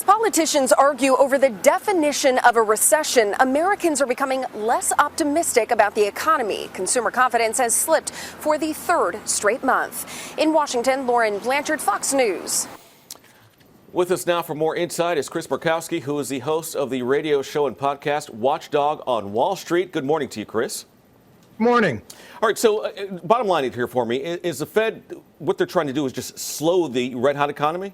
As politicians argue over the definition of a recession, Americans are becoming less optimistic about the economy. Consumer confidence has slipped for the third straight month. In Washington, Lauren Blanchard, Fox News. With us now for more insight is Chris Markowski, who is the host of the radio show and podcast Watchdog on Wall Street. Good morning to you, Chris. Morning. All right, so bottom line here for me, is the Fed, what they're trying to do is just slow the red-hot economy?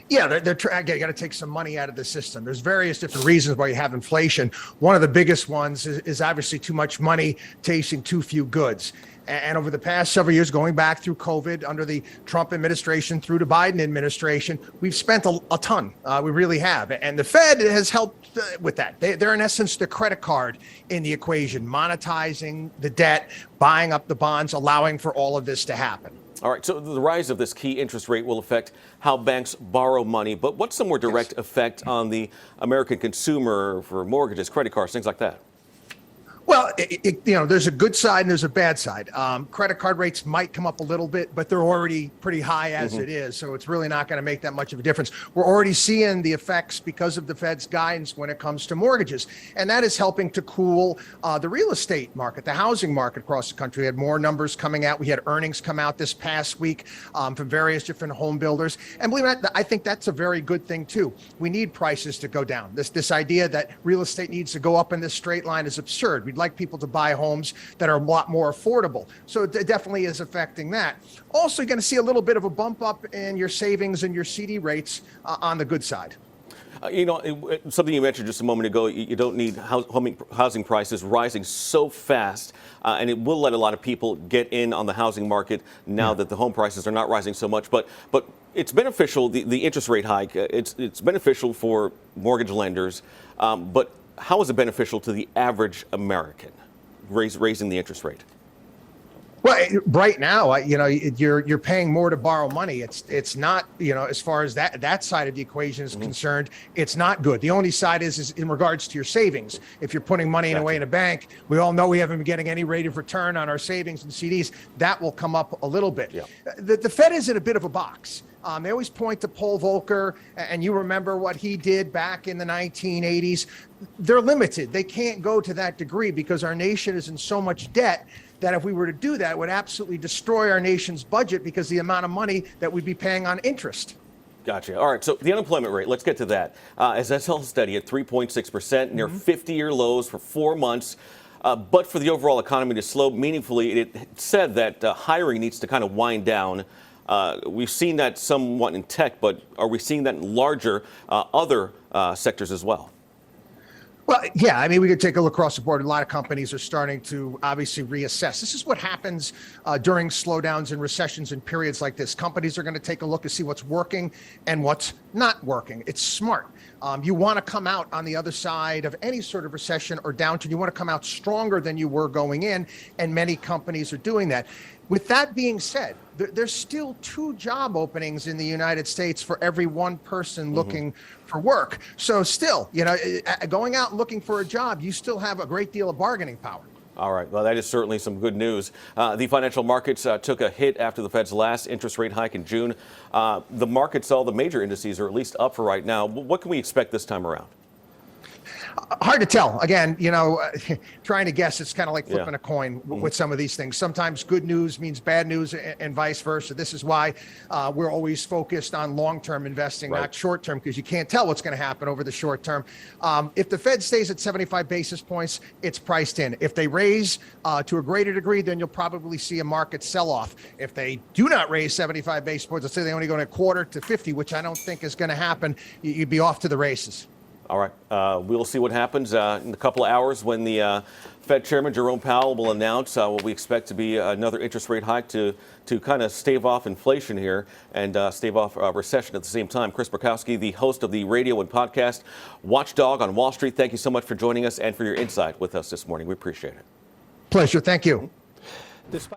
Yeah, they're trying. You got to take some money out of the system. There's various different reasons why you have inflation. One of the biggest ones is obviously too much money chasing too few goods. And over the past several years, going back through COVID, under the Trump administration, through the Biden administration, we've spent a ton. We really have. And the Fed has helped with that. They're in essence the credit card in the equation, monetizing the debt, buying up the bonds, allowing for all of this to happen. All right, so the rise of this key interest rate will affect how banks borrow money. But what's the more direct effect on the American consumer for mortgages, credit cards, things like that? Well, there's a good side and there's a bad side. Credit card rates might come up a little bit, but they're already pretty high as it is. So it's really not going to make that much of a difference. We're already seeing the effects because of the Fed's guidance when it comes to mortgages. And that is helping to cool the real estate market, the housing market across the country. We had more numbers coming out. We had earnings come out this past week from various different home builders. And believe it or not, I think that's a very good thing, too. We need prices to go down. This idea that real estate needs to go up in this straight line is absurd. We'd like people to buy homes that are a lot more affordable. So it definitely is affecting that. Also, you're going to see a little bit of a bump up in your savings and your CD rates on the good side. Something you mentioned just a moment ago, you don't need housing prices rising so fast, and it will let a lot of people get in on the housing market now that the home prices are not rising so much. But it's beneficial, the interest rate hike, it's beneficial for mortgage lenders, but how is it beneficial to the average American, raising the interest rate? Well, right now, you're paying more to borrow money. It's not, as far as that side of the equation is concerned, it's not good. The only side is in regards to your savings. If you're putting money away in a bank, we all know we haven't been getting any rate of return on our savings and CDs. That will come up a little bit. Yeah. The Fed is in a bit of a box. They always point to Paul Volcker, and you remember what he did back in the 1980s. They're limited. They can't go to that degree because our nation is in so much debt that if we were to do that, it would absolutely destroy our nation's budget because the amount of money that we'd be paying on interest. Gotcha. All right. So the unemployment rate, let's get to that. As that's held steady at 3.6%, near 50-year lows for 4 months. But for the overall economy to slow meaningfully, it said that hiring needs to kind of wind down. We've seen that somewhat in tech, but are we seeing that in larger other sectors as well? Well, yeah, I mean, we could take a look across the board. A lot of companies are starting to obviously reassess. This is what happens during slowdowns and recessions and periods like this. Companies are going to take a look and see what's working and what's not working. It's smart. You want to come out on the other side of any sort of recession or downturn. You want to come out stronger than you were going in, and many companies are doing that. With that being said, there's still 2 job openings in the United States for every 1 person looking for work. So still, going out and looking for a job, you still have a great deal of bargaining power. All right. Well, that is certainly some good news. The financial markets took a hit after the Fed's last interest rate hike in June. The markets, all the major indices are at least up for right now. What can we expect this time around? Hard to tell. Again, trying to guess, it's kind of like flipping a coin with some of these things. Sometimes good news means bad news and vice versa. This is why we're always focused on long-term investing, not short-term, because you can't tell what's going to happen over the short term. If the Fed stays at 75 basis points, it's priced in. If they raise to a greater degree, then you'll probably see a market sell-off. If they do not raise 75 basis points, let's say they only go to 1/4 to 50, which I don't think is going to happen, you'd be off to the races. All right. We'll see what happens in a couple of hours when the Fed Chairman Jerome Powell will announce what we expect to be another interest rate hike to kind of stave off inflation here and stave off recession at the same time. Chris Markowski, the host of the radio and podcast Watchdog on Wall Street, thank you so much for joining us and for your insight with us this morning. We appreciate it. Pleasure. Thank you.